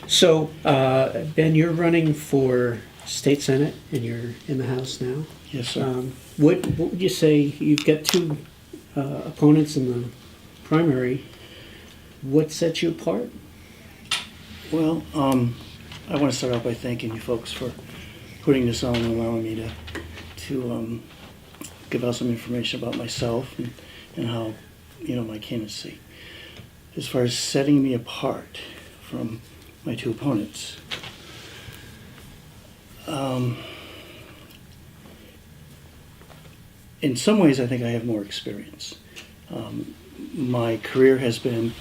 So, Ben, you're running for state senate, and you're in the House now. Yes, sir. What would you say? You've got two opponents in the primary. What sets you apart? Well, I want to start out by thanking you folks for putting this on and allowing me to give out some information about myself and how, my candidacy. As far as setting me apart from my two opponents, in some ways I think I have more experience. My career has been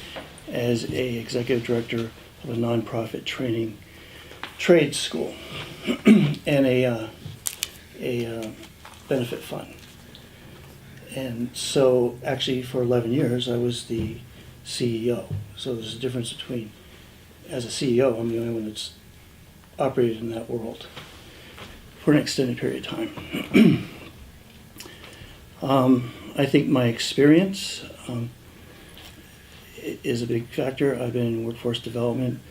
as a executive director of a nonprofit trade school and a benefit fund. And so actually for 11 years I was the CEO. So there's a difference between, as a CEO, I'm the only one that's operated in that world for an extended period of time. I think my experience is a big factor. I've been in workforce development,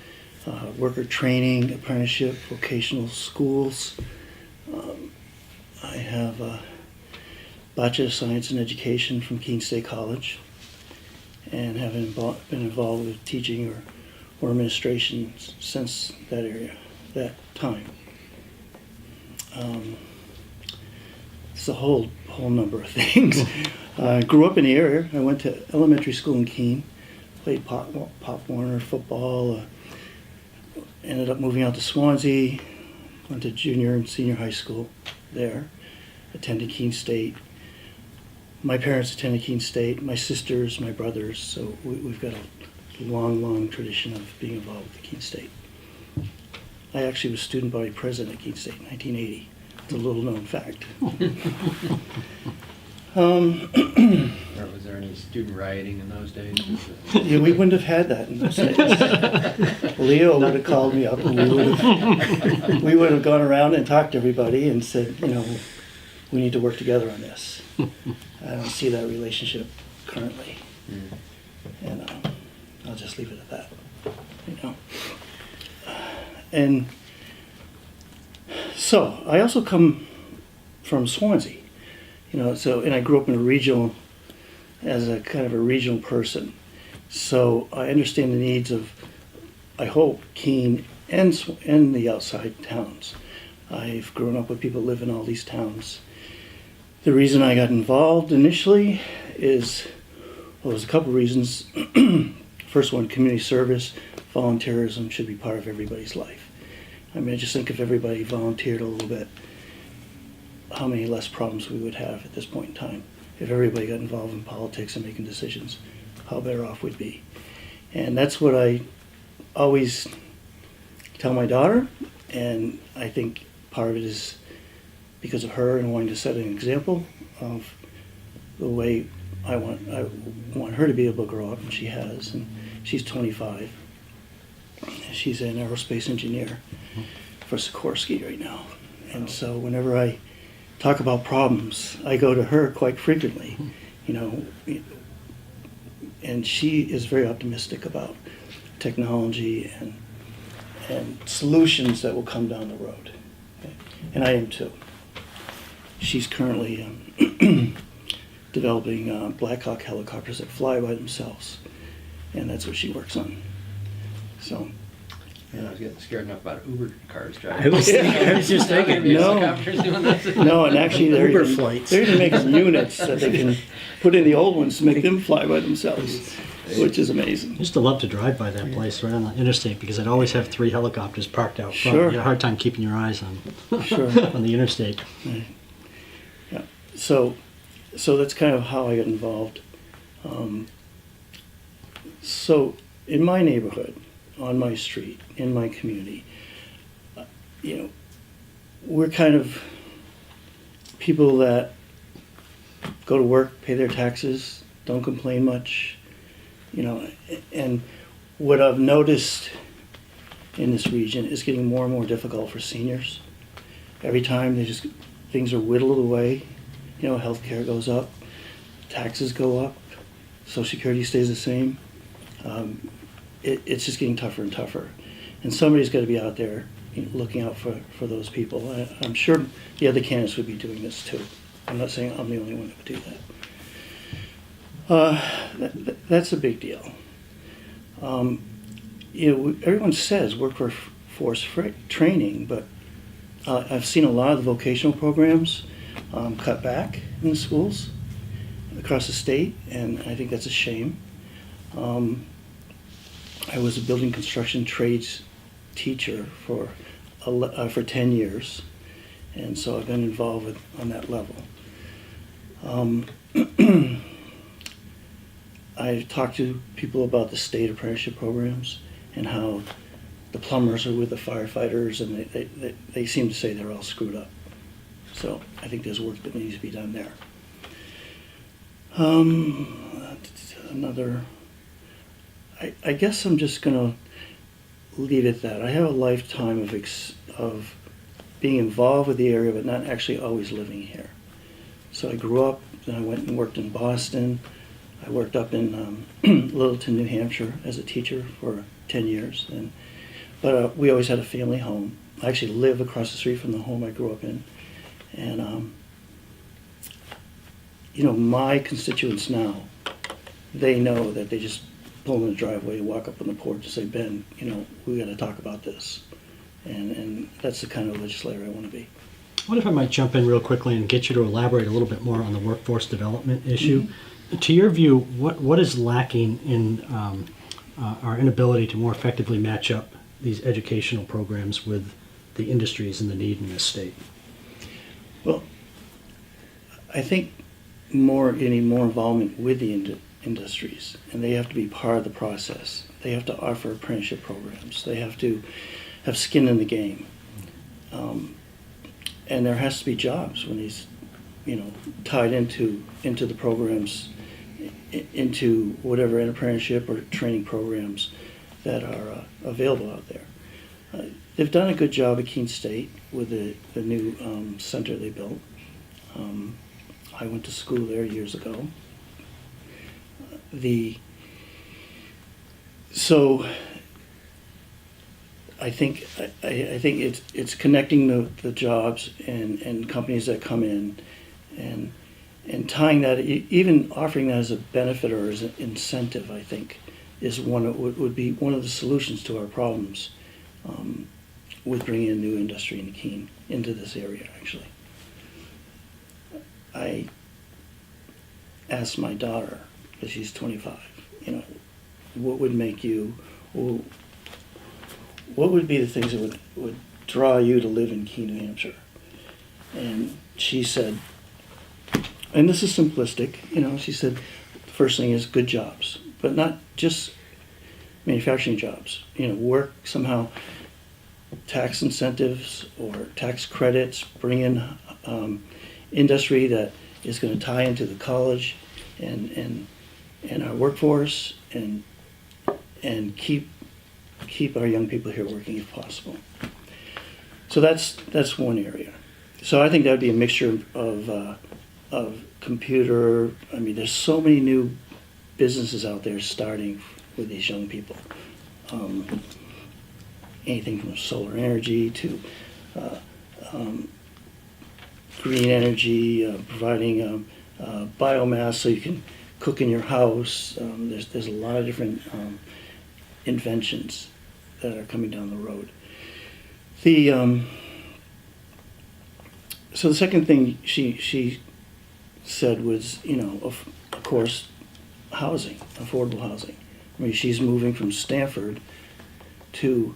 worker training, apprenticeship, vocational schools. I have a Bachelor of Science in Education from Keene State College, and have been involved with teaching or administration since that time. It's a whole number of things. I grew up in the area. I went to elementary school in Keene, played Pop Warner football, ended up moving out to Swanzey, went to junior and senior high school there, attended Keene State. My parents attended Keene State, my sisters, my brothers, so we've got a long tradition of being involved with Keene State. I actually was student body president at Keene State in 1980. It's a little known fact. Was there any student rioting in those days? Yeah, we wouldn't have had that in those days. Leo would have called me up and we would have gone around and talked to everybody and said, we need to work together on this. I don't see that relationship currently. And I'll just leave it at that. And so I also come from Swansea, and I grew up in as a kind of a regional person. So I understand the needs of, I hope, Keene and the outside towns. I've grown up with people who live in all these towns. The reason I got involved initially is, there's a couple reasons. First one, community service, volunteerism should be part of everybody's life. I mean, I just think if everybody volunteered a little bit, how many less problems we would have at this point in time. If everybody got involved in politics and making decisions, how better off we'd be. And that's what I always tell my daughter, and I think part of it is because of her and wanting to set an example of the way I want her to be able to grow up, and she has, and she's 25. She's an aerospace engineer for Sikorsky right now. And so whenever I talk about problems, I go to her quite frequently, and she is very optimistic about technology and solutions that will come down the road. Okay? And I am too. She's currently developing Black Hawk helicopters that fly by themselves, and that's what she works on. So. I was getting scared enough about Uber cars driving. I was just thinking. No, and actually they're Uber even flights. making units that they can put in the old ones to make them fly by themselves, which is amazing. I used to love to drive by that place right on the interstate because I'd always have 3 helicopters parked out front. Sure. You had a hard time keeping your eyes on the interstate. Right. Yeah. So that's kind of how I got involved. So in my neighborhood, on my street, in my community, we're kind of people that go to work, pay their taxes, don't complain much, and what I've noticed in this region is getting more and more difficult for seniors. Every time things are whittled away, health care goes up, taxes go up, Social Security stays the same. It's just getting tougher and tougher. And somebody's got to be out there looking out for those people. I'm sure the other candidates would be doing this too. I'm not saying I'm the only one that would do that. That's a big deal. Everyone says workforce training, but I've seen a lot of the vocational programs cut back in the schools across the state, and I think that's a shame. I was a building construction trades teacher for 10 years, and so I've been involved on that level. I've talked to people about the state apprenticeship programs and how the plumbers are with the firefighters, and they seem to say they're all screwed up. So I think there's work that needs to be done there. I guess I'm just going to leave it at that. I have a lifetime of being involved with the area, but not actually always living here. So I grew up, then I went and worked in Boston. I worked up in Littleton, New Hampshire as a teacher for 10 years. But we always had a family home. I actually live across the street from the home I grew up in. And, my constituents now, they know that they just pull in the driveway, walk up on the porch and say, Ben, we got to talk about this. And that's the kind of legislator I want to be. What if I might jump in real quickly and get you to elaborate a little bit more on the workforce development issue? Mm-hmm. To your view, what is lacking in our inability to more effectively match up these educational programs with the industries and the need in this state? Well, I think you need more involvement with the industries, and they have to be part of the process. They have to offer apprenticeship programs. They have to have skin in the game. And there has to be jobs when these, tied into the programs, into whatever apprenticeship or training programs that are available out there. They've done a good job at Keene State with the new center they built. I went to school there years ago. So I think it's connecting the jobs and companies that come in and tying that, even offering that as a benefit or as an incentive, I think is would be one of the solutions to our problems with bringing in new industry in Keene into this area. Actually, I asked my daughter, because she's 25, what would make you, what would be the things that would draw you to live in Keene, New Hampshire? And she said, and this is simplistic, she said, the first thing is good jobs, but not just manufacturing jobs. Work somehow, tax incentives or tax credits, bring in industry that is going to tie into the college and our workforce and keep our young people here working if possible. So that's one area. So I think that would be a mixture of computer. I mean, there's so many new businesses out there starting with these young people. Anything from solar energy to green energy, providing biomass so you can cook in your house. There's a lot of different inventions that are coming down the road. So the second thing she said was, of course, housing, affordable housing. I mean, she's moving from Stanford to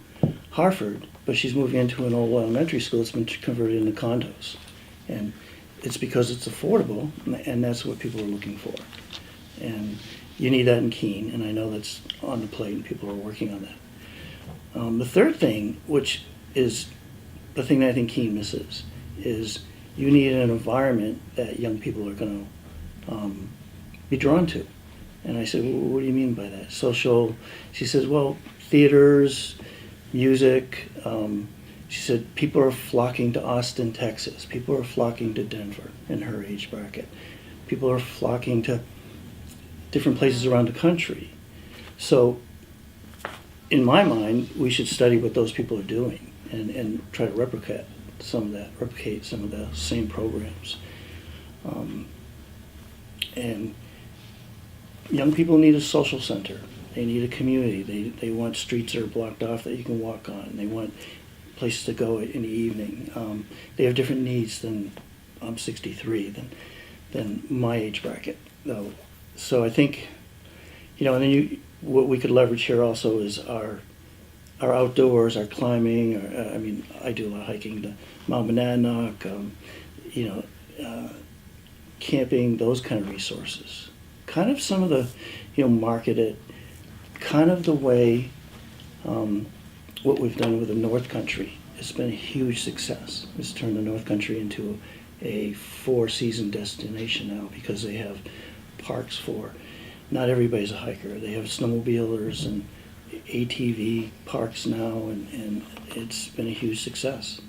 Hartford, but she's moving into an old elementary school that's been converted into condos. And it's because it's affordable, and that's what people are looking for. And you need that in Keene, and I know that's on the plate, and people are working on that. The third thing, which is the thing that I think Keene misses, is you need an environment that young people are going to be drawn to. And I said, well, what do you mean by that? Social. She says, well, theaters, music. She said, people are flocking to Austin, Texas. People are flocking to Denver in her age bracket. People are flocking to different places around the country. So in my mind, we should study what those people are doing and try to replicate some of the same programs. And young people need a social center. They need a community. They want streets that are blocked off that you can walk on. They want places to go in the evening. They have different needs than I'm 63 than my age bracket, though. So I think, and then what we could leverage here also is our outdoors, our climbing. I do a lot of hiking to Mount Monadnock, camping, those kind of resources. Kind of some of the, marketed, kind of the way what we've done with the North Country. It's been a huge success. It's turned the North Country into a 4-season destination now because they have parks for, not everybody's a hiker. They have snowmobilers and ATV parks now, and it's been a huge success.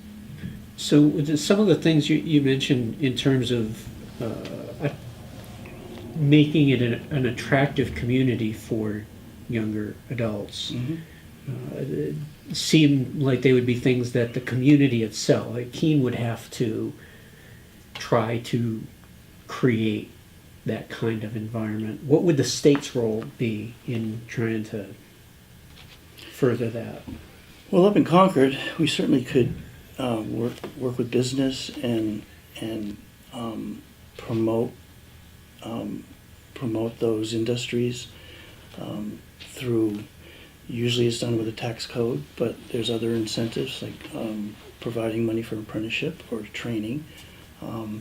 So some of the things you mentioned in terms of making it an attractive community for younger adults seem like they would be things that the community itself, like Keene, would have to try to create that kind of environment. What would the state's role be in trying to further that? Well, up in Concord, we certainly could work with business and promote those industries through. Usually, it's done with a tax code, but there's other incentives like providing money for apprenticeship or training. I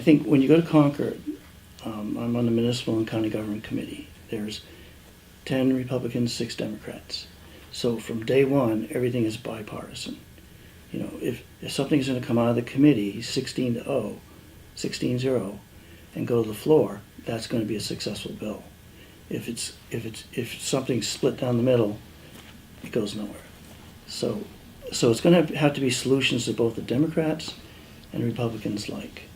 think when you go to Concord, I'm on the municipal and county government committee. There's 10 Republicans, 6 Democrats. So from day one, everything is bipartisan. If something's going to come out of the committee 16-0, and go to the floor, that's going to be a successful bill. If something's split down the middle, it goes nowhere. So it's going to have to be solutions that both the Democrats and Republicans like.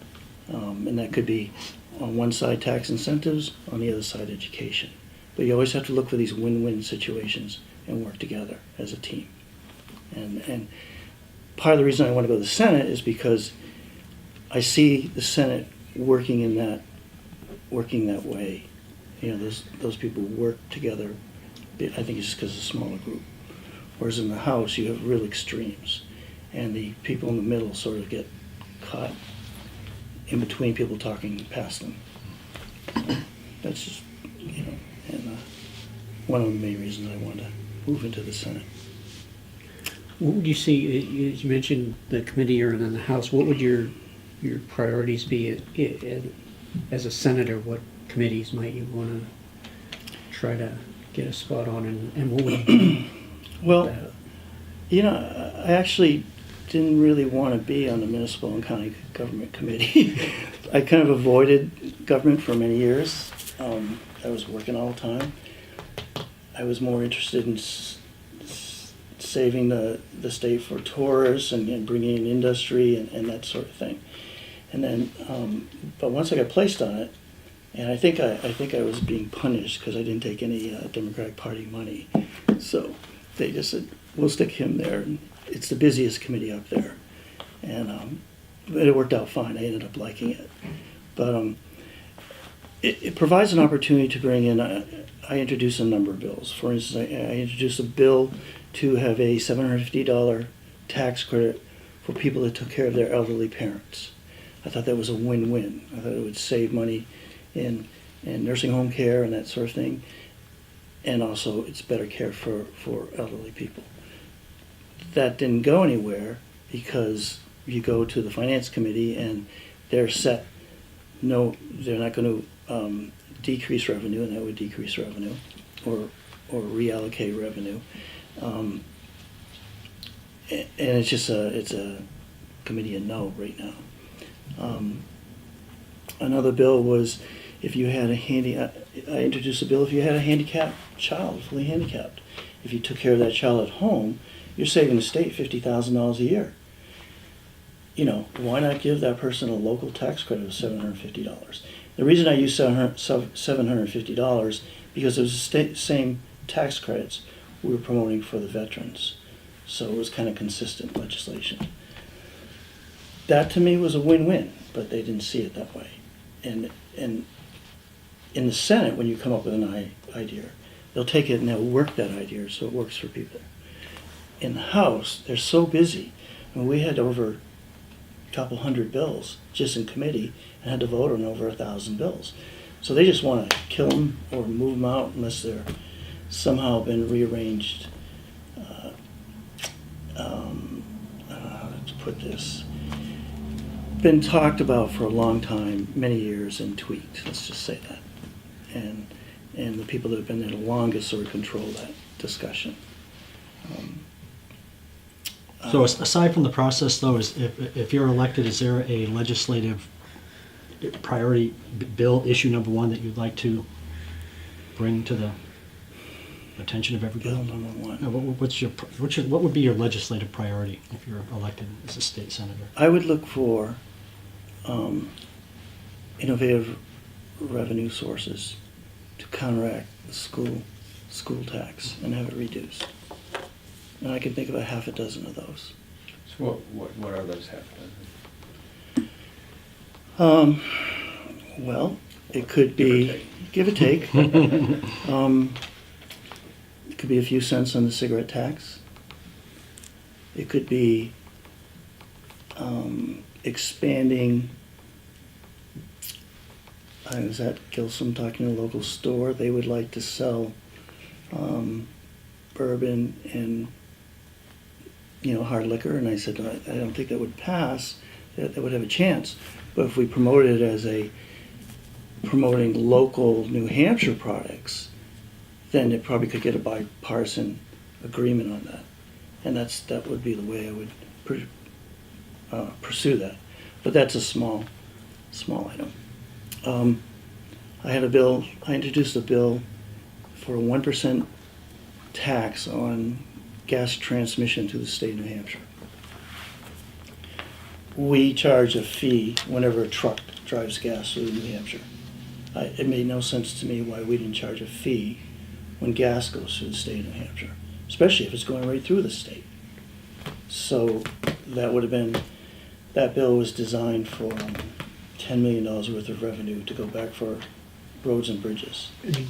And that could be on one side tax incentives, on the other side education. But you always have to look for these win-win situations and work together as a team. And part of the reason I want to go to the Senate is because I see the Senate working that way. Those people work together. I think it's just because it's a smaller group. Whereas in the House, you have real extremes, and the people in the middle sort of get caught in between people talking past them. That's just, and one of the main reasons I wanted to move into the Senate. What would you see? You mentioned the committee you're in the House. What would your priorities be as a senator? What committees might you want to try to get a spot on, and what would it be? Well, I actually didn't really want to be on the municipal and county government committee. I kind of avoided government for many years. I was working all the time. I was more interested in saving the state for tourists and bringing in industry and that sort of thing. And then, but once I got placed on it, and I think I was being punished because I didn't take any Democratic Party money. So they just said, we'll stick him there. And it's the busiest committee up there. And it worked out fine. I ended up liking it. But it provides an opportunity to bring in, I introduced a number of bills. For instance, I introduced a bill to have a $750 tax credit for people that took care of their elderly parents. I thought that was a win-win. I thought it would save money in nursing home care and that sort of thing. And also, it's better care for elderly people. That didn't go anywhere because you go to the Finance Committee and they're set. No, they're not going to decrease revenue, and that would decrease revenue or reallocate revenue. And it's just it's a committee of no right now. Another bill was if you had I introduced a bill if you had a handicapped child, fully handicapped. If you took care of that child at home, you're saving the state $50,000 a year. Why not give that person a local tax credit of $750? The reason I used $750 because it was the same tax credits we were promoting for the veterans. So it was kind of consistent legislation. That to me was a win-win, but they didn't see it that way. And in the Senate, when you come up with an idea, they'll take it and they'll work that idea so it works for people. In the House, they're so busy. I mean, we had over a couple hundred bills just in committee and had to vote on over 1,000 bills. So they just want to kill them or move them out unless they're somehow been rearranged. I don't know how to put this. Been talked about for a long time, many years, and tweaked. Let's just say that. And the people that have been there the longest sort of control that discussion. So aside from the process, though, is if you're elected, is there a legislative priority bill, issue number one, that you'd like to bring to the attention of everybody? Bill number one. No, what would be your legislative priority if you're elected as a state senator? I would look for innovative revenue sources to counteract the school tax and have it reduced. And I can think of a half a dozen of those. So what are those half a dozen? Well, it could be, give or take. It could be a few cents on the cigarette tax. It could be expanding. I was at Gilsum talking to a local store. They would like to sell bourbon and hard liquor, and I said I don't think that would pass. That would have a chance. But if we promote it as promoting local New Hampshire products, then it probably could get a bipartisan agreement on that, and that would be the way I would pursue that. But that's a small item. I introduced a bill for a 1% tax on gas transmission to the state of New Hampshire. We charge a fee whenever a truck drives gas through New Hampshire. It made no sense to me why we didn't charge a fee when gas goes through the state of New Hampshire, especially if it's going right through the state. So that bill was designed for $10 million worth of revenue to go back for roads and bridges. Do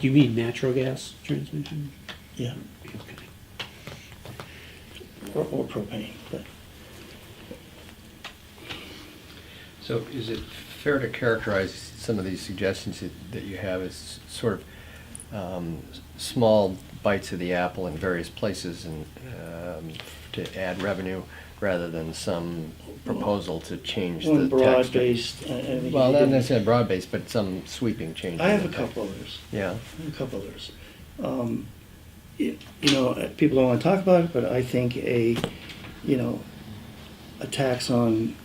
you mean natural gas transmission? Yeah, Okay. or propane, but. So is it fair to characterize some of these suggestions that you have as sort of small bites of the apple in various places and to add revenue rather than some proposal to change the tax? Broad-based. Well, not necessarily broad-based, but some sweeping change. I have a couple others. Yeah. People don't want to talk about it, but I think a tax on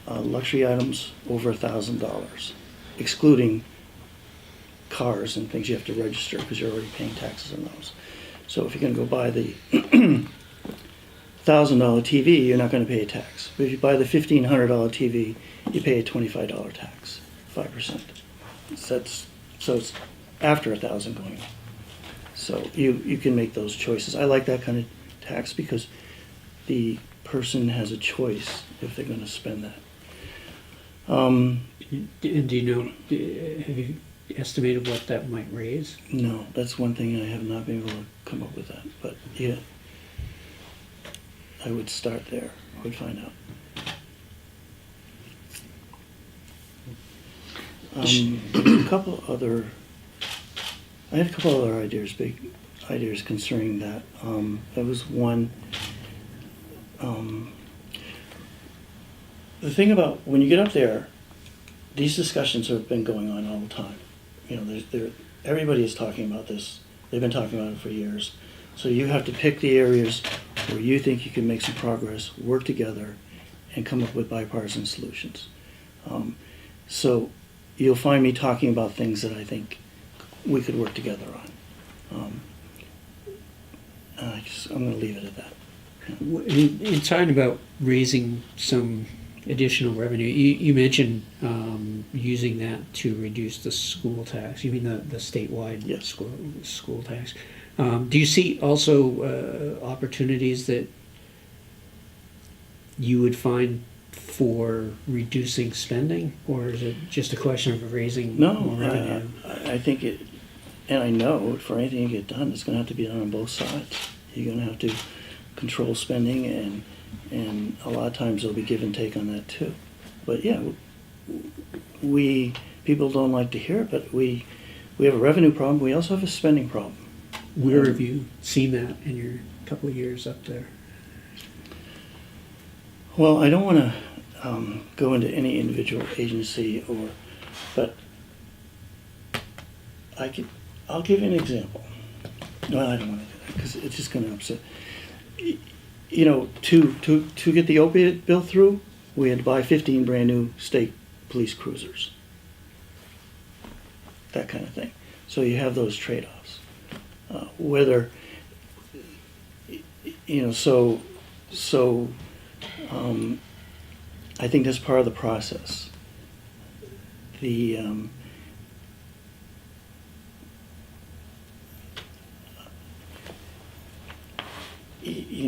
luxury items over $1,000, excluding cars and things you have to register because you're already paying taxes on those. So if you're going to go buy the $1,000 TV, you're not going to pay a tax. But if you buy the $1,500 TV, you pay a $25 tax, 5%. So it's after $1,000 going on. So you can make those choices. I like that kind of tax because the person has a choice if they're going to spend that. And do you know, have you estimated what that might raise? No, that's one thing I have not been able to come up with that. But yeah, I would start there. I would find out. I had a couple other ideas, big ideas concerning that. There was one. The thing about when you get up there, these discussions have been going on all the time. Everybody is talking about this. They've been talking about it for years. So you have to pick the areas where you think you can make some progress, work together, and come up with bipartisan solutions. So you'll find me talking about things that I think we could work together on. I'm going to leave it at that. In talking about raising some additional revenue, you mentioned using that to reduce the school tax. You mean the statewide Yes. school tax? Do you see also opportunities that you would find for reducing spending, or is it just a question of raising No, more revenue? I think it, and I know for anything to get done, it's gonna have to be done on both sides. You're gonna have to control spending, and a lot of times there'll be give and take on that too. But yeah, people don't like to hear it, but we have a revenue problem, we also have a spending problem. Where have you seen that in your couple of years up there? Well, I don't wanna go into any individual agency but I'll give you an example. No, I don't want to do that because it's just going to upset. You know, to get the opiate bill through, we had to buy 15 brand new state police cruisers. That kind of thing. So you have those trade-offs. Whether, you know, I think that's part of the process. You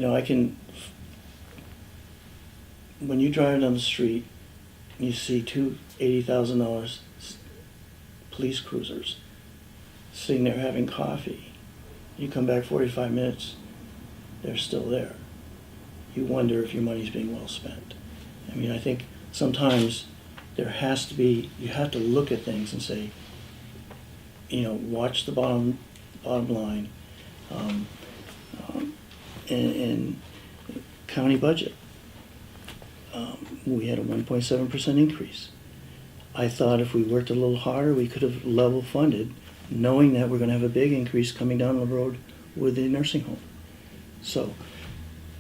know, when you drive down the street, you see two $80,000 police cruisers sitting there having coffee. You come back 45 minutes, they're still there. You wonder if your money's being well spent. I mean, I think sometimes you have to look at things and say, you know, watch the bottom line, and county budget. We had a 1.7% increase. I thought if we worked a little harder, we could have level funded, knowing that we're going to have a big increase coming down the road with the nursing home. So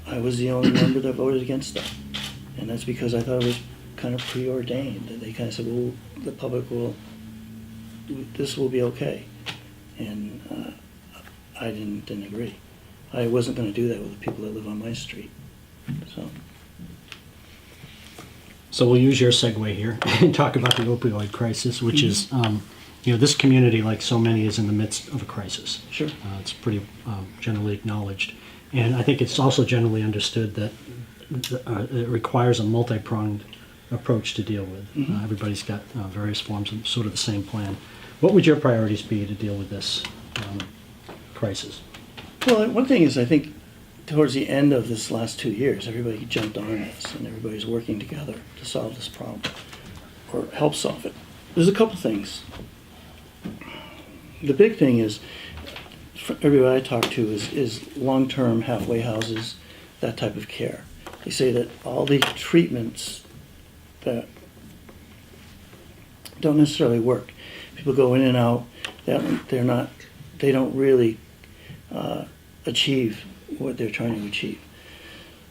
I was the only member that voted against that. And that's because I thought it was kind of preordained. And they kind of said, well, the public this will be okay. And I didn't agree. I wasn't going to do that with the people that live on my street. So we'll use your segue here and talk about the opioid crisis, which is, you know, this community, like so many, is in the midst of a crisis. Sure. It's pretty generally acknowledged. And I think it's also generally understood that it requires a multi-pronged approach to deal with. Mm-hmm. Everybody's got various forms of sort of the same plan. What would your priorities be to deal with this crisis? Well, one thing is, I think towards the end of this last 2 years, everybody jumped on this and everybody's working together to solve this problem or help solve it. There's a couple things. The big thing is, for everybody I talk to, is long-term halfway houses, that type of care. They say that all the treatments that don't necessarily work. People go in and out, they don't really achieve what they're trying to achieve.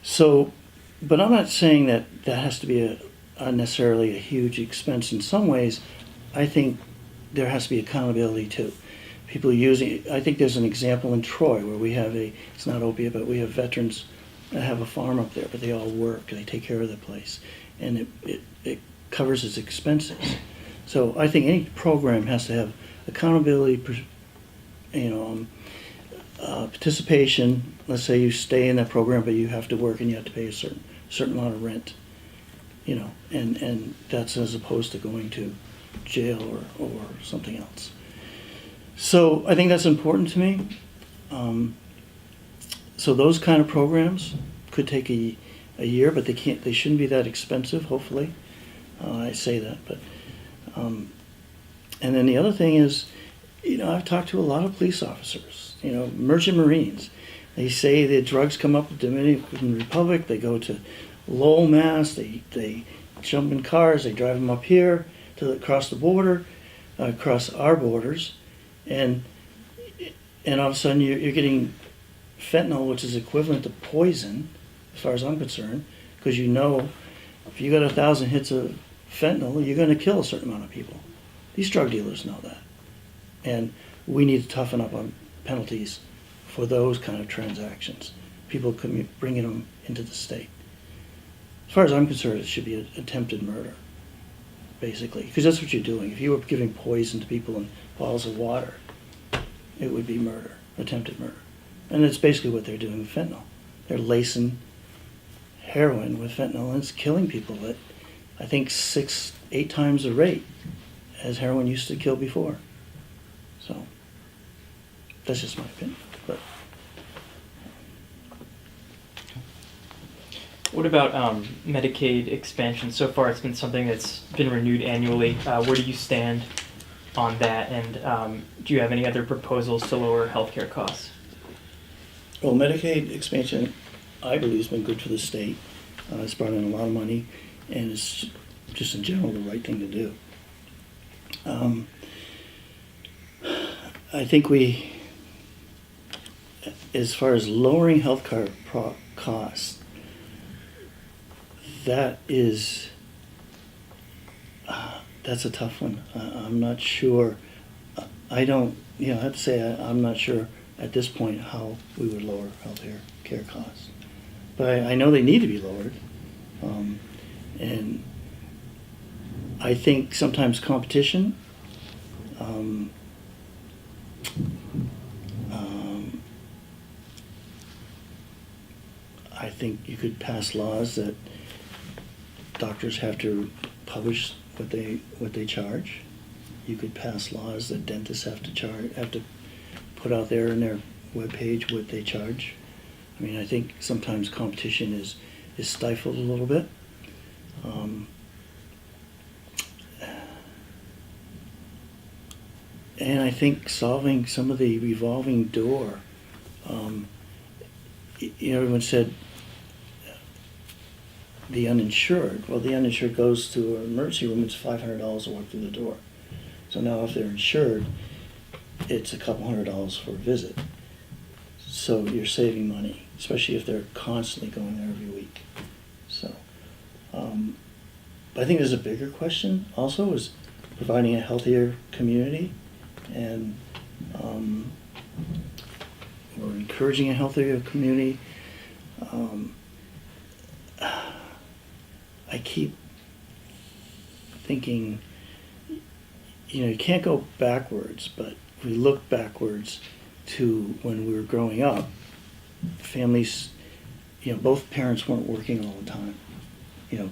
So, but I'm not saying that has to be necessarily a huge expense. In some ways, I think there has to be accountability too. People using, I think there's an example in Troy where we have it's not opiate, but we have veterans that have a farm up there, but they all work, they take care of the place, and it covers its expenses. So I think any program has to have accountability, participation. Let's say you stay in that program, but you have to work and you have to pay a certain amount of rent, and that's as opposed to going to jail or something else. So I think that's important to me. So those kind of programs could take a year, but they shouldn't be that expensive, hopefully. I say that, but and then the other thing is, I've talked to a lot of police officers, merchant marines. They say that drugs come up with the Dominican Republic, they go to Lowell, Mass, they jump in cars, they drive them up here across the border, across our borders, and all of a sudden you're getting fentanyl, which is equivalent to poison, as far as I'm concerned, because if you got 1,000 hits of fentanyl, you're going to kill a certain amount of people. These drug dealers know that. And we need to toughen up on penalties for those kind of transactions. People bringing them into the state. as far as I'm concerned, it should be attempted murder, basically, because that's what you're doing. If you were giving poison to people in bottles of water, it would be murder, attempted murder. And it's basically what they're doing with fentanyl. They're lacing heroin with fentanyl, and it's killing people at, I think, 6-8 times the rate as heroin used to kill before. So, that's just my opinion. But What about Medicaid expansion? So far, it's been something that's been renewed annually. Where do you stand on that? And do you have any other proposals to lower healthcare costs? well, Medicaid expansion, I believe, has been good for the state. It's brought in a lot of money, and it's just in general the right thing to do. I think we, as far as lowering healthcare costs, that is, that's a tough one. I'm not sure. I don't, I have to say, I'm not sure at this point how we would lower healthcare care costs. But I know they need to be lowered. And I think sometimes competition, I think you could pass laws that doctors have to publish what they charge. You could pass laws that dentists have to put out there in their webpage what they charge. I mean, I think sometimes competition is stifled a little bit. And I think solving some of the revolving door, everyone said the uninsured. Well, the uninsured goes to an emergency room, it's $500 to walk through the door. So now if they're insured, it's a couple $100 for a visit. So you're saving money, especially if they're constantly going there every week. So, but I think there's a bigger question also, is providing a healthier community, and or encouraging a healthier community. I keep thinking, you can't go backwards, but if we look backwards to when we were growing up, families, both parents weren't working all the time.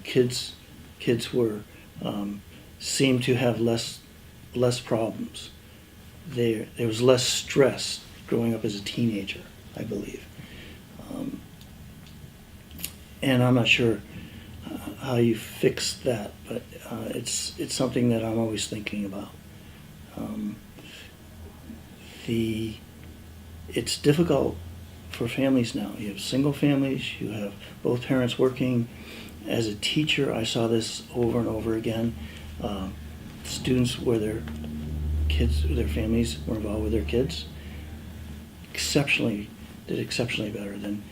Kids were, seemed to have less problems. There was less stress growing up as a teenager, I believe. And I'm not sure how you fix that, but it's something that I'm always thinking about. It's difficult for families now. You have single families, you have both parents working. As a teacher, I saw this over and over again. Students where their families were involved with their kids, did exceptionally better than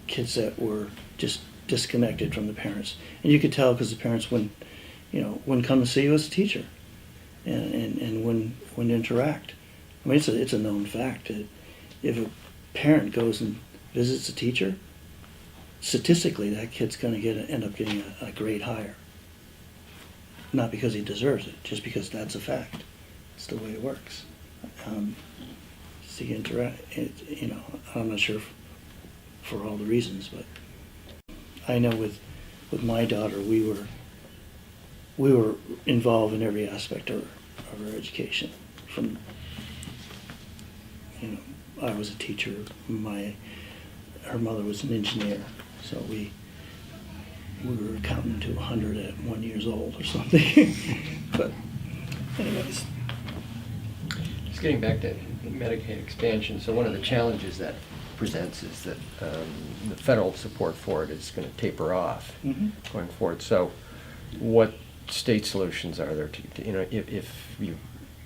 kids that were just disconnected from the parents. And you could tell because the parents wouldn't come to see you as a teacher, and wouldn't interact. I mean, it's a known fact that if a parent goes and visits a teacher, statistically that kid's going to end up getting a grade higher. Not because he deserves it, just because that's a fact. It's the way it works. I'm not sure for all the reasons, but I know with my daughter, we were involved in every aspect of her education. From I was a teacher. Her mother was an engineer, so we were counting to 100 at 1 year old or something. But anyways. Just getting back to Medicaid expansion, so one of the challenges that presents is that the federal support for it is going to taper off going forward. So what state solutions are there if you,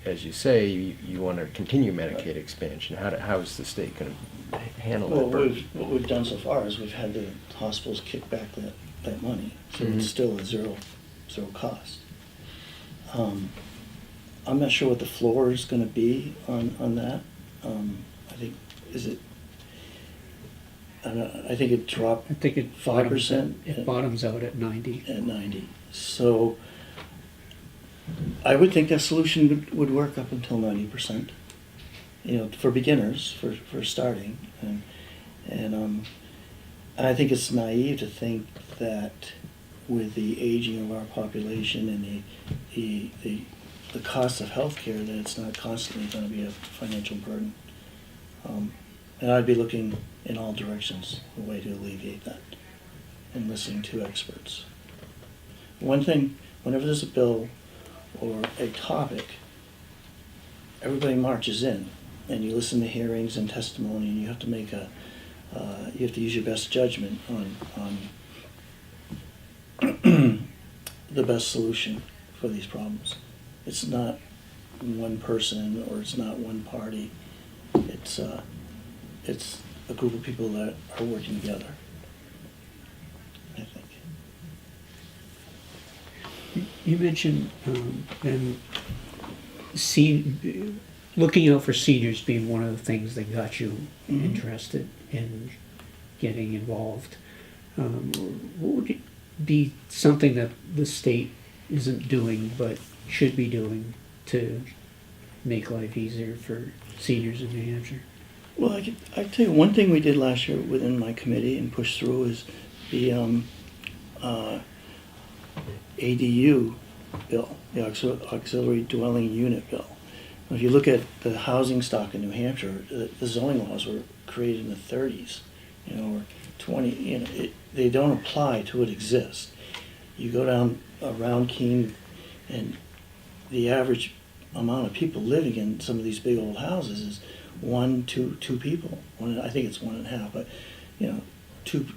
as you say, you want to continue Medicaid expansion, how is the state going to handle that burden? What we've done so far is we've had the hospitals kick back that money, so it's still a zero cost. I'm not sure what the floor is going to be on that. I think, I think it dropped I think it 5%. It bottoms out at 90. at 90. So I would think that solution would work up until 90%. You know, for beginners, for starting, and I think it's naive to think that with the aging of our population and the cost of healthcare, that it's not constantly going to be a financial burden. And I'd be looking in all directions a way to alleviate that and listening to experts. One thing, whenever there's a bill or a topic, everybody marches in, and you listen to hearings and testimony, and you have to make you have to use your best judgment on the best solution for these problems. It's not one person or it's not one party. It's a group of people that are working together, I think. You mentioned and looking out for seniors being one of the things that got you interested in getting involved. What would be something that the state isn't doing but should be doing to make life easier for seniors in New Hampshire? Well, I tell you, one thing we did last year within my committee and pushed through is the ADU bill, the auxiliary dwelling unit bill. If you look at the housing stock in New Hampshire, the zoning laws were created in the 30s, you know, or 20. You know, they don't apply to what exists. You go down around Keene, and the average amount of people living in some of these big old houses is two people. I think it's 1.5, but you know, two.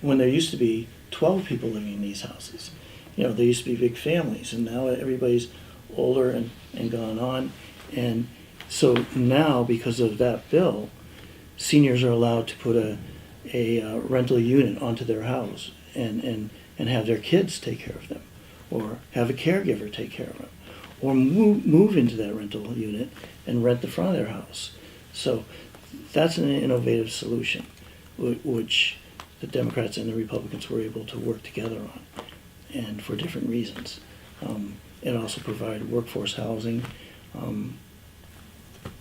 When there used to be 12 people living in these houses, you know, there used to be big families, and now everybody's older and gone on, and so now because of that bill, seniors are allowed to put a rental unit onto their house and have their kids take care of them, or have a caregiver take care of them, or move into that rental unit and rent the front of their house. So that's an innovative solution, which the Democrats and the Republicans were able to work together on, and for different reasons. It also provided workforce housing,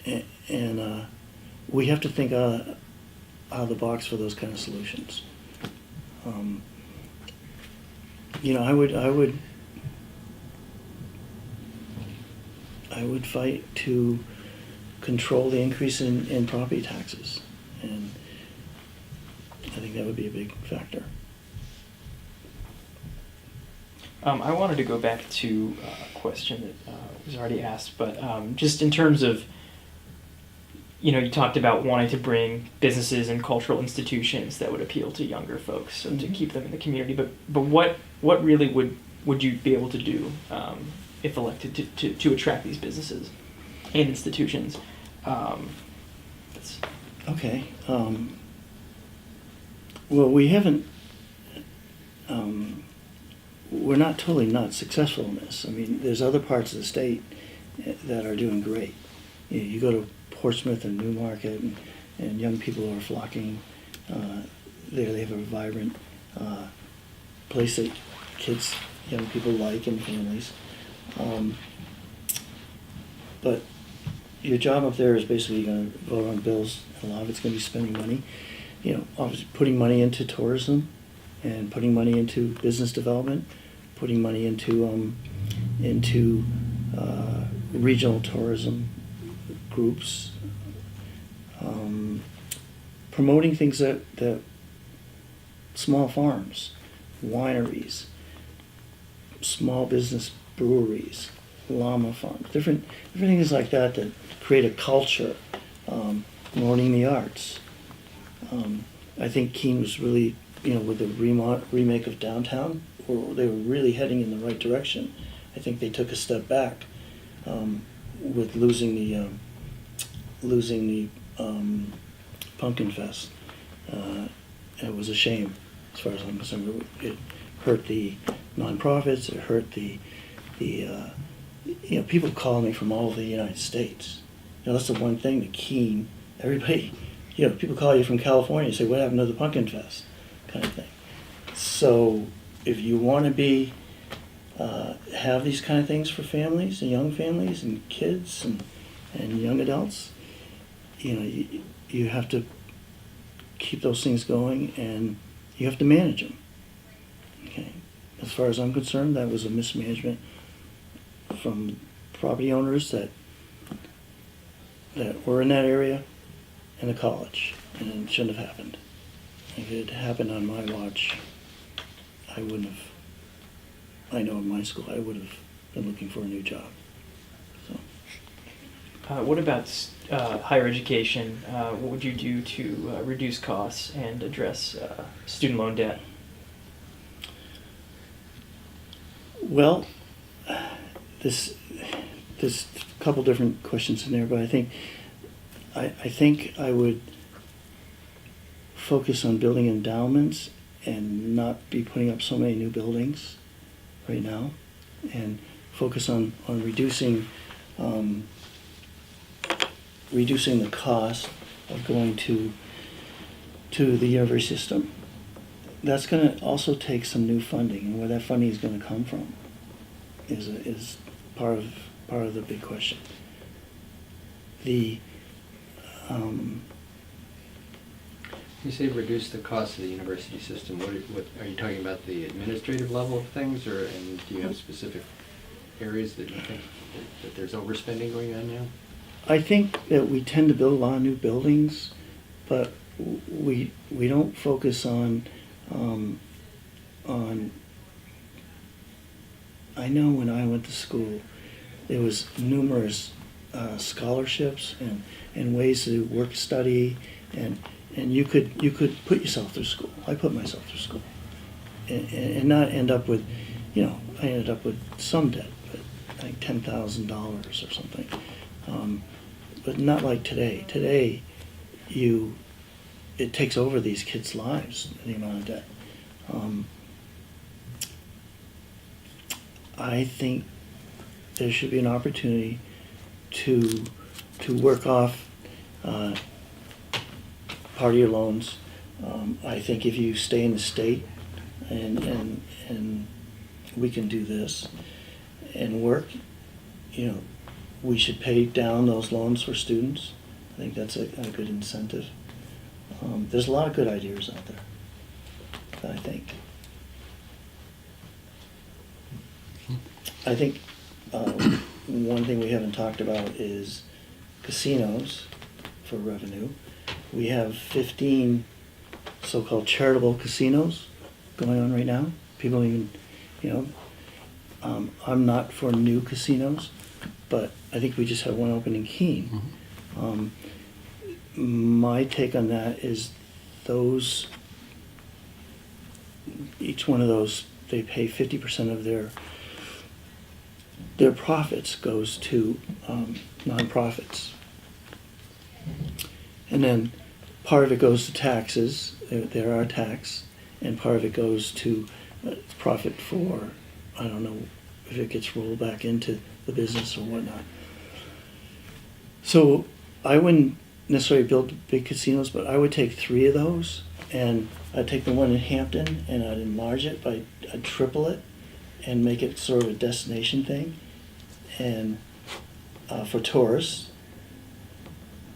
and we have to think out of the box for those kind of solutions. You know, I would fight to control the increase in property taxes, and I think that would be a big factor. I wanted to go back to a question that was already asked, but just in terms of, you know, you talked about wanting to bring businesses and cultural institutions that would appeal to younger folks, so to keep them in the community. But what really would you be able to do if elected to attract these businesses and institutions? Okay. Well, we haven't. We're not totally not successful in this. I mean, there's other parts of the state that are doing great. You go to Portsmouth and Newmarket, and young people are flocking there. They have a vibrant place that kids, young people like, and families. But your job up there is basically going to vote on bills. A lot of it's going to be spending money. You know, obviously putting money into tourism, and putting money into business development, putting money into regional tourism groups, promoting things that small farms, wineries, small business breweries, llama farms, different things like that create a culture, promoting the arts. I think Keene was really, you know, with the remake of downtown, they were really heading in the right direction. I think they took a step back with losing the Pumpkin Fest. It was a shame, as far as I'm concerned. It hurt the nonprofits. It hurt the you know, people call me from all over the United States. You know, that's the one thing that Keene, everybody you know, people call you from California and say, what happened to the Pumpkin Fest? Kind of thing. So if you want to be, have these kind of things for families and young families and kids and young adults, you know, you have to keep those things going, and you have to manage them. Okay. As far as I'm concerned, that was a mismanagement from property owners that were in that area and the college, and it shouldn't have happened. If it had happened on my watch, I wouldn't have. I know in my school I would have been looking for a new job. So. What about higher education? What would you do to reduce costs and address student loan debt? Well, there's a couple different questions in there, but I think I would focus on building endowments and not be putting up so many new buildings right now, and focus on reducing the cost of going to the university system. That's going to also take some new funding, and where that funding is going to come from is part of the big question. You say reduce the cost of the university system. What are you talking about? The administrative level of things, and do you have specific areas that you think that there's overspending going on now? I think that we tend to build a lot of new buildings, but we don't focus on. I know when I went to school, there was numerous scholarships and ways to work study, and you could put yourself through school. I put myself through school, and not end up with, you know, I ended up with some debt, but like $10,000 or something. But not like today. Today, it takes over these kids' lives, the amount of debt. I think there should be an opportunity to work off part of your loans. I think if you stay in the state and we can do this and work, you know, we should pay down those loans for students. I think that's a good incentive. There's a lot of good ideas out there, I think. I think one thing we haven't talked about is casinos for revenue. We have 15 so-called charitable casinos going on right now. People even, you know, I'm not for new casinos, but I think we just had one open in Keene. Mm-hmm. My take on that is each one of those, they pay 50% of their profits goes to nonprofits. And then part of it goes to taxes, there are tax, and part of it goes to profit for, I don't know if it gets rolled back into the business or whatnot. So I wouldn't necessarily build big casinos, but I would take 3 of those, and I'd take the one in Hampton and I'd enlarge it I'd triple it and make it sort of a destination thing, and for tourists.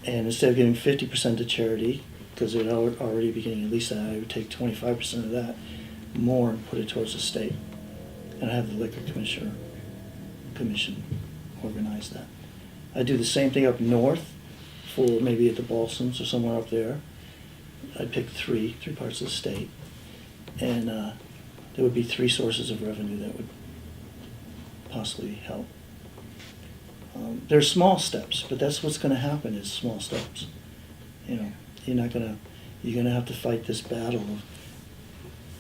And instead of giving 50% to charity, because they'd already be getting at least that, I would take 25% of that more and put it towards the state. And I have the liquor commission organize that. I'd do the same thing up north for maybe at the Balsams or somewhere up there. I'd pick three parts of the state, and there would be 3 sources of revenue that would possibly help. There's small steps, but that's what's going to happen is small steps. You know, you're going to have to fight this battle of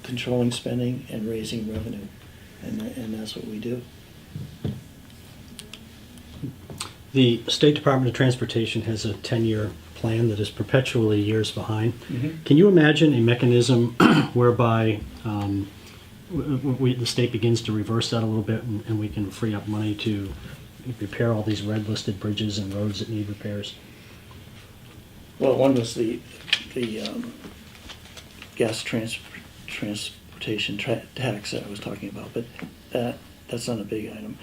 controlling spending and raising revenue, and that's what we do. The State Department of Transportation has a 10-year plan that is perpetually years behind. Mm-hmm. Can you imagine a mechanism whereby the state begins to reverse that a little bit, and we can free up money to repair all these red listed bridges and roads that need repairs? Well, one was the gas transportation tax that I was talking about, but that's not a big item.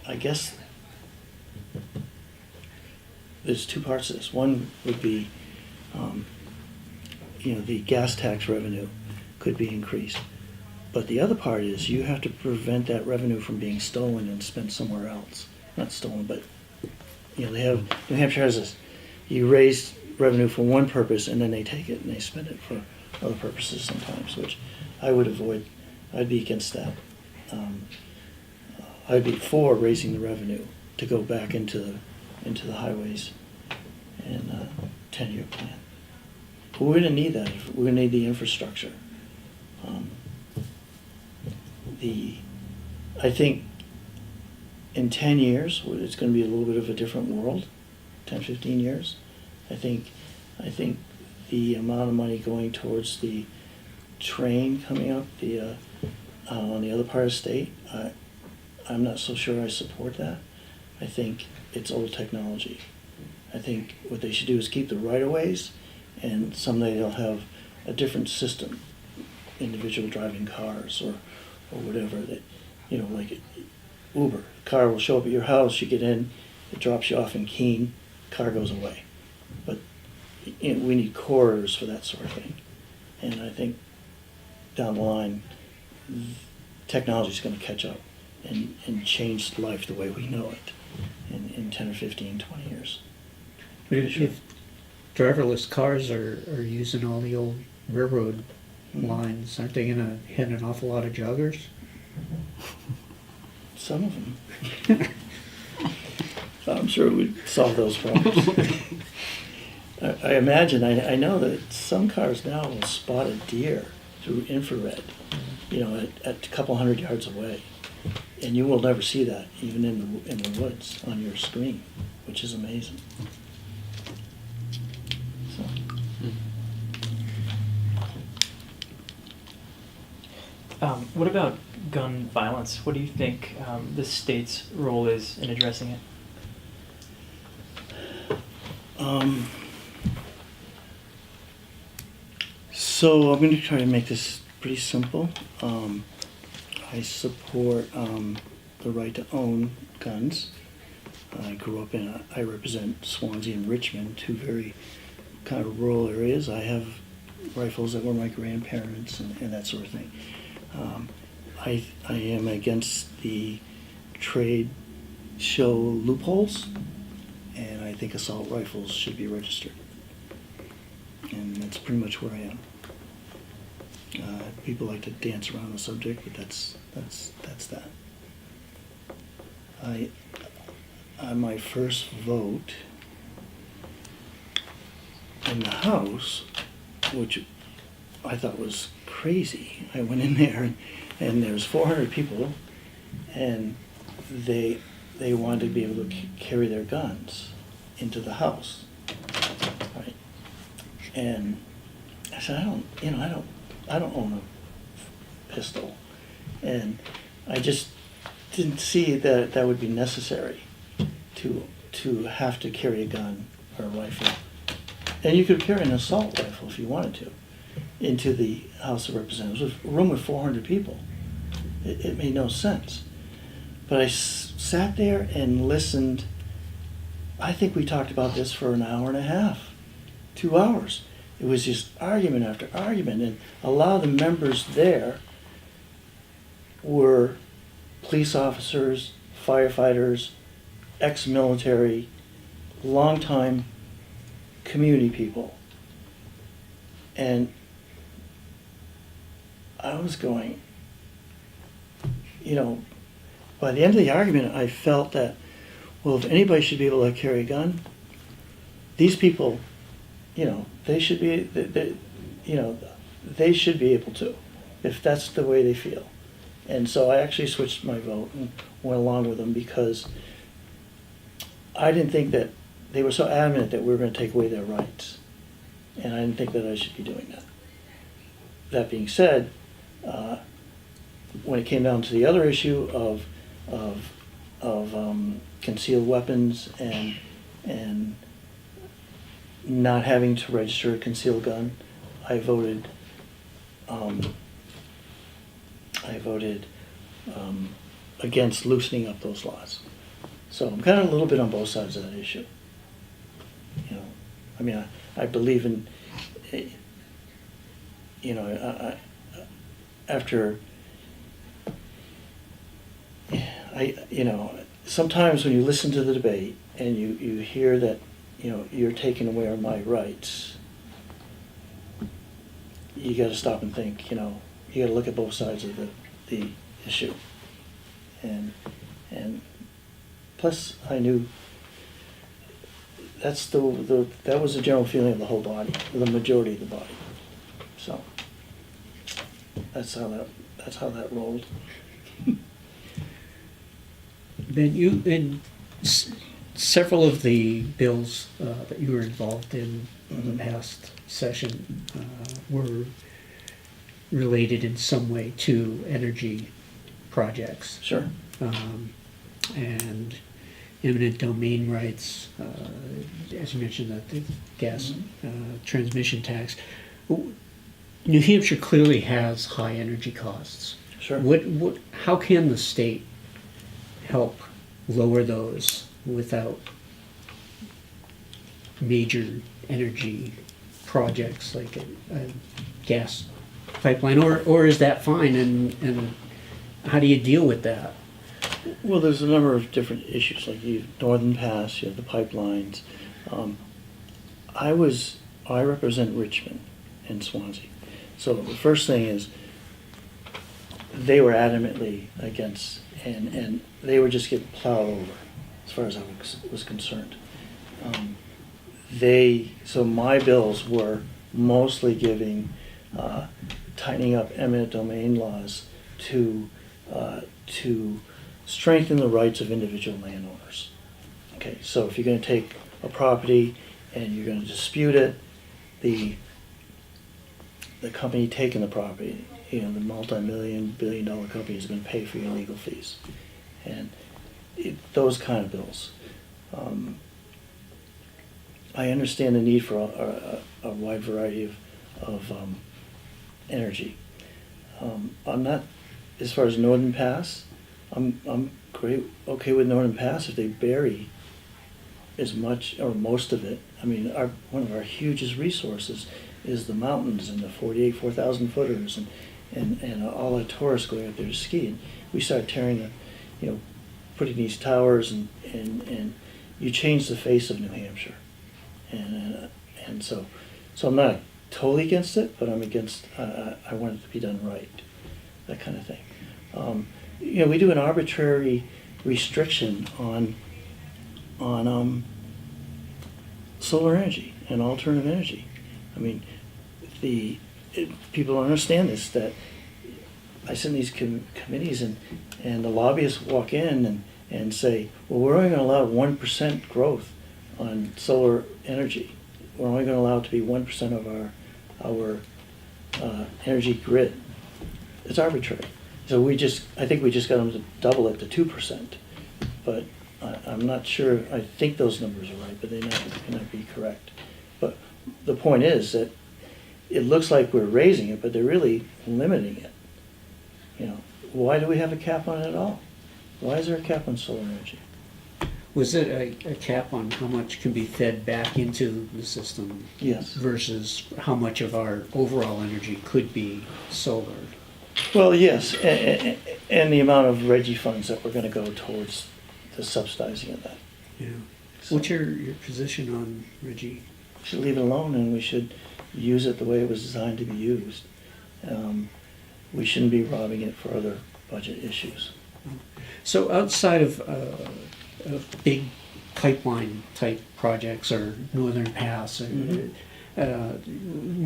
I guess there's two parts to this. One would be, the gas tax revenue could be increased. But the other part is you have to prevent that revenue from being stolen and spent somewhere else. Not stolen, but, they have, New Hampshire has this, you raise revenue for one purpose and then they take it and they spend it for other purposes sometimes, which I would avoid. I'd be against that. I'd be for raising the revenue to go back into the highways and 10-year plan. But we're going to need that. We're going to need the infrastructure. I think in 10 years, it's going to be a little bit of a different world, 10, 15 years. I think the amount of money going towards the train coming up on the other part of the state, I'm not so sure I support that. I think it's old technology. I think what they should do is keep the right-of-ways, and someday they'll have a different system, individual driving cars or whatever, that, like Uber. Car will show up at your house, you get in, it drops you off in Keene, car goes away. But we need corridors for that sort of thing. And I think down the line, technology is going to catch up and change life the way we know it in 10 or 15, 20 years. But if driverless cars are using all the old railroad lines, aren't they going to hit an awful lot of joggers? Some of them. I'm sure we'd solve those problems. I imagine, I know that some cars now will spot a deer through infrared, at a couple hundred yards away. And you will never see that, even in the woods, on your screen, which is amazing. So. What about gun violence? What do you think the state's role is in addressing it? So I'm going to try to make this pretty simple. I support the right to own guns. I grew up I represent Swanzey and Richmond, two very kind of rural areas. I have rifles that were my grandparents and that sort of thing. I am against the trade show loopholes, and I think assault rifles should be registered. And that's pretty much where I am. People like to dance around the subject, but that's that. My first vote in the House, which I thought was crazy. I went in there and there was 400 people, and they wanted to be able to carry their guns into the House, right? And I said, I don't own a pistol, and I just didn't see that would be necessary to have to carry a gun or a rifle. And you could carry an assault rifle if you wanted to into the House of Representatives with a room with 400 people. It made no sense. But I sat there and listened. I think we talked about this for an hour and a half, 2 hours. It was just argument after argument, and a lot of the members there were police officers, firefighters, ex-military, longtime community people. And I was going, by the end of the argument, I felt that, well, if anybody should be able to carry a gun, these people, they should be, they should be able to, if that's the way they feel. And so I actually switched my vote and went along with them because I didn't think that they were so adamant that we were going to take away their rights. And I didn't think that I should be doing that. That being said, when it came down to the other issue of concealed weapons and not having to register a concealed gun, I voted against loosening up those laws. So I'm kind of a little bit on both sides of that issue. You know, I mean, I believe in, you know, after, you know, sometimes when you listen to the debate and you hear that, you know, you're taking away my rights, you got to stop and think, you know, you got to look at both sides of the issue. And plus I knew that was the general feeling of the whole body, the majority of the body. So that's how that rolled. Ben, you, in several of the bills that you were involved in the past session were related in some way to energy projects. Sure. And eminent domain rights, as you mentioned, that the gas transmission tax. New Hampshire clearly has high energy costs. Sure. How can the state help lower those without major energy projects like a gas pipeline, or is that fine, and how do you deal with that? Well, there's a number of different issues, like you have Northern Pass, you have the pipelines. I represent Richmond and Swanzey. So the first thing is, they were adamantly against, and they were just getting plowed over, as far as I was concerned. So my bills were mostly giving, tightening up eminent domain laws to strengthen the rights of individual landowners. Okay, so if you're going to take a property and you're going to dispute it, the company taking the property, you know, the multi-billion-dollar company is going to pay for your legal fees, and those kind of bills. I understand the need for a wide variety of energy. I'm not, as far as Northern Pass, I'm okay with Northern Pass if they bury as much or most of it. I mean, one of our hugest resources is the mountains and the 4,000 footers and all the tourists going up there to ski. And we start tearing putting these towers and you change the face of New Hampshire. And so I'm not totally against it, but I'm against, I want it to be done right, that kind of thing. We do an arbitrary restriction on solar energy and alternative energy. I mean, people don't understand this, that I sit in these committees and the lobbyists walk in and say, well, we're only going to allow 1% growth on solar energy. We're only going to allow it to be 1% of our energy grid. It's arbitrary. So I think we just got them to double it to 2%. But I'm not sure, I think those numbers are right, but they may not be correct. But the point is that it looks like we're raising it, but they're really limiting it. Why do we have a cap on it at all? Why is there a cap on solar energy? Was it a cap on how much can be fed back into the system? Yes. Versus how much of our overall energy could be solar? Well, yes, and the amount of Reggie funds that we're going to go towards the subsidizing of that. Yeah. So, What's your position on Reggie? we should leave it alone, and we should use it the way it was designed to be used. We shouldn't be robbing it for other budget issues. So outside of big pipeline type projects or Northern Pass,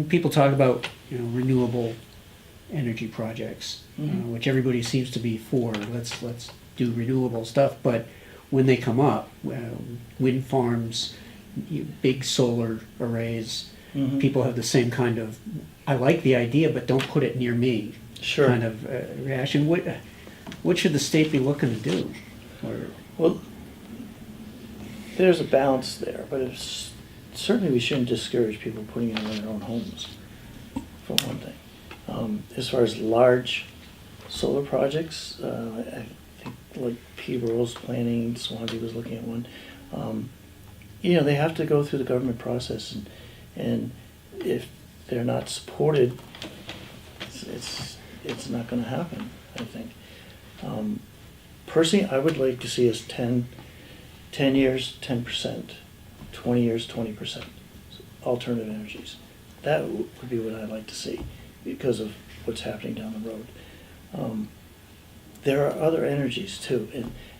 people talk about renewable energy projects, which everybody seems to be for. Let's do renewable stuff, but when they come up, wind farms, big solar arrays, people have the same kind of, I like the idea, but don't put it near me. Sure. Kind of reaction. What should the state be looking to do? Or Well, there's a balance there, but it's, certainly we shouldn't discourage people putting it in their own homes, for one thing. As far as large solar projects, I think like Peterboro's planning, Swanzey was looking at one. You know, they have to go through the government process, and if they're not supported, it's not going to happen, I think. Personally, I would like to see us 10 years, 10%, 20 years, 20%, alternative energies. That would be what I'd like to see because of what's happening down the road. There are other energies too,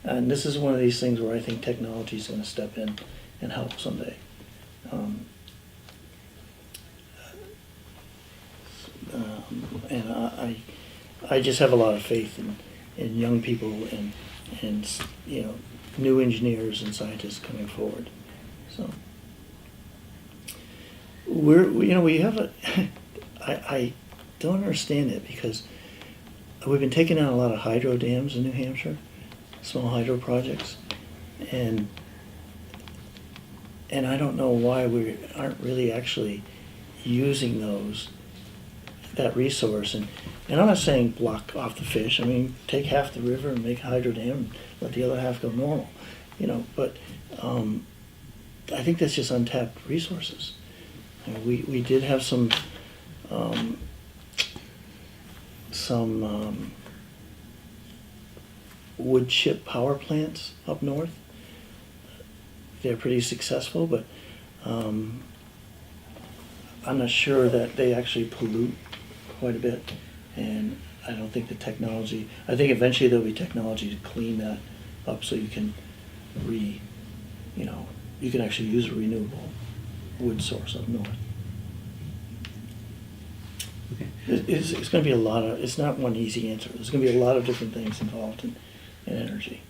and this is one of these things where I think technology is going to step in and help someday. And I just have a lot of faith in young people and you know, new engineers and scientists coming forward. So we have a I don't understand it because we've been taking out a lot of hydro dams in New Hampshire, small hydro projects, and I don't know why we aren't really actually using that resource. And I'm not saying block off the fish. I mean, take half the river and make a hydro dam and let the other half go normal, you know. But I think that's just untapped resources. And we did have some wood chip power plants up north. They're pretty successful, but I'm not sure that they actually pollute quite a bit, and I don't think the technology, I think eventually there'll be technology to clean that up so you can you can actually use a renewable wood source up north. Okay. It's going to be a lot of, it's not one easy answer. There's going to be a lot of different things involved in energy.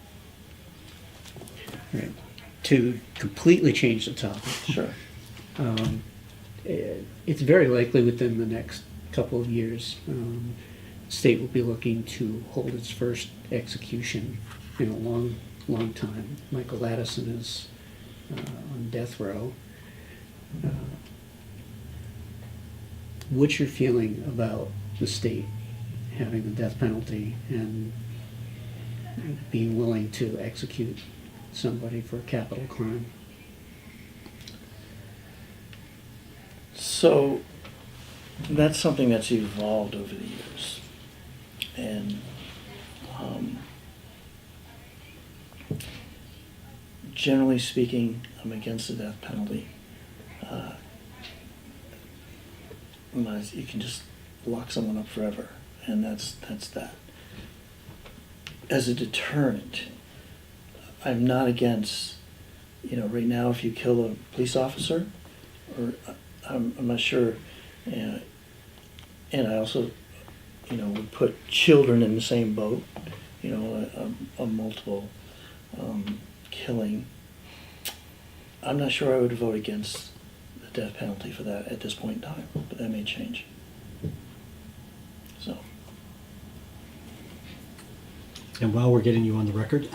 Right. To completely change the topic. Sure. It's very likely within the next couple of years, the state will be looking to hold its first execution in a long time. Michael Addison is on death row. What's your feeling about the state having the death penalty and being willing to execute somebody for a capital crime? So that's something that's evolved over the years, and generally speaking, I'm against the death penalty. You can just lock someone up forever, and that's that. As a deterrent, I'm not against, right now if you kill a police officer, or I'm not sure, and I also, would put children in the same boat, a multiple killing. I'm not sure I would vote against the death penalty for that at this point in time, but that may change. So. And while we're getting you on the record,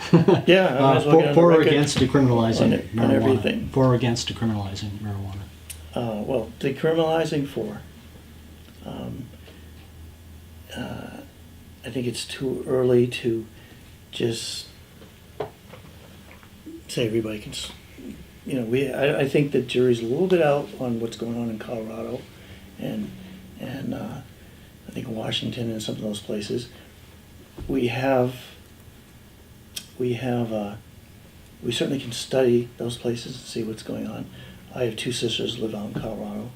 Yeah, I might as well get on the for or record against decriminalizing on marijuana? everything. For or against decriminalizing marijuana? Well, decriminalizing for. I think it's too early to just say everybody can. I think the jury's a little bit out on what's going on in Colorado, and I think Washington and some of those places. We certainly can study those places and see what's going on. I have two sisters who live out in Colorado.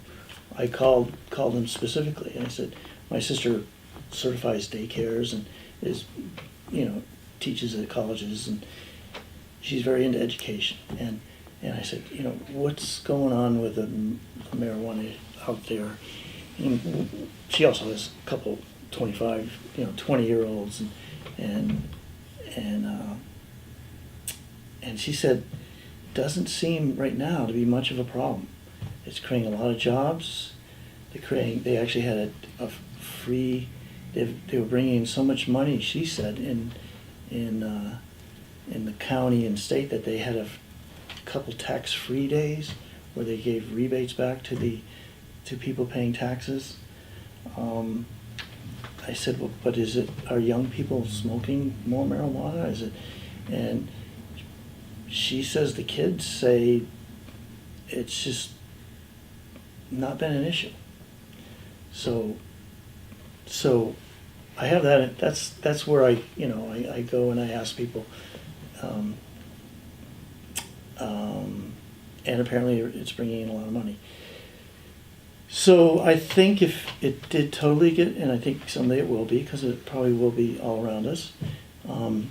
I called them specifically, and I said, my sister certifies daycares and teaches at colleges, and she's very into education. And I said, what's going on with the marijuana out there? And she also has a couple 20-year-olds, and she said, doesn't seem right now to be much of a problem. It's creating a lot of jobs. They actually had a free. They were bringing in so much money, she said, in in the county and state that they had a couple tax-free days where they gave rebates back to people paying taxes. I said, well, but are young people smoking more marijuana? Is it? And she says the kids say it's just not been an issue. So I have that. That's where I go and I ask people. And apparently it's bringing in a lot of money. So I think if it did totally get, and I think someday it will be, because it probably will be all around us, I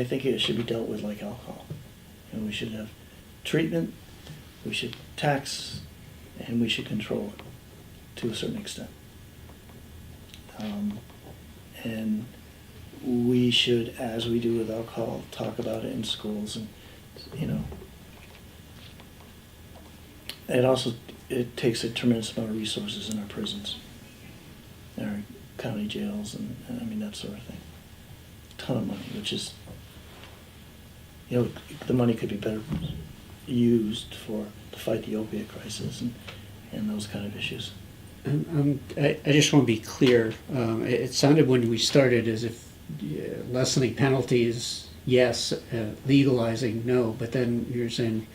think it should be dealt with like alcohol. And we should have treatment, we should tax, and we should control it to a certain extent. And we should, as we do with alcohol, talk about it in schools, and it takes a tremendous amount of resources in our prisons, in our county jails, and I mean that sort of thing. A ton of money, which is, the money could be better used to fight the opiate crisis and those kind of issues. I just want to be clear. It sounded when we started as if lessening penalties, yes, legalizing, no, but then you're saying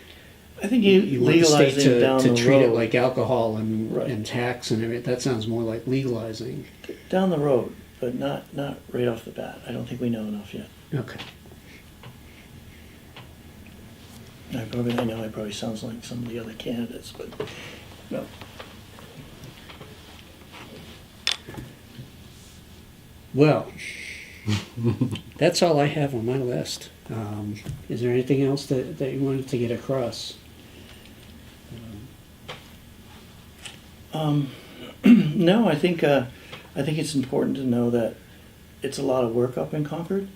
I think you want the state legalizing down to the treat it road. like alcohol Right. and tax and everything. That sounds more like legalizing. Down the road, but not right off the bat. I don't think we know enough yet. Okay. I know I probably sounds like some of the other candidates, but no. Well, that's all I have on my list. Is there anything else that you wanted to get across? No, I think it's important to know that it's a lot of work up in Concord,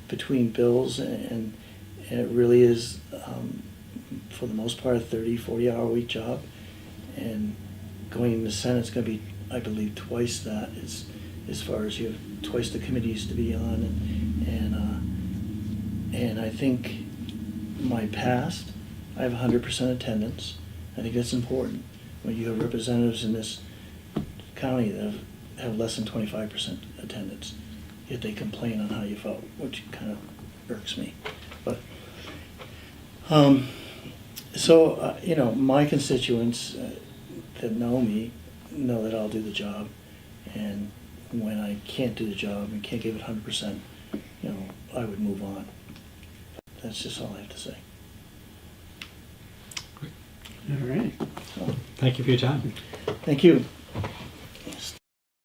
between bills and it really is, for the most part, a 30, 40-hour week job. And going in the Senate's going to be, I believe, twice that, as far as you have twice the committees to be on. And I think my past, I have 100% attendance. I think that's important. When you have representatives in this county that have less than 25% attendance, yet they complain on how you vote, which kind of irks me. But my constituents that know me know that I'll do the job, and when I can't do the job and can't give it 100%, I would move on. That's just all I have to say. All right. So, Thank you for your time. thank you.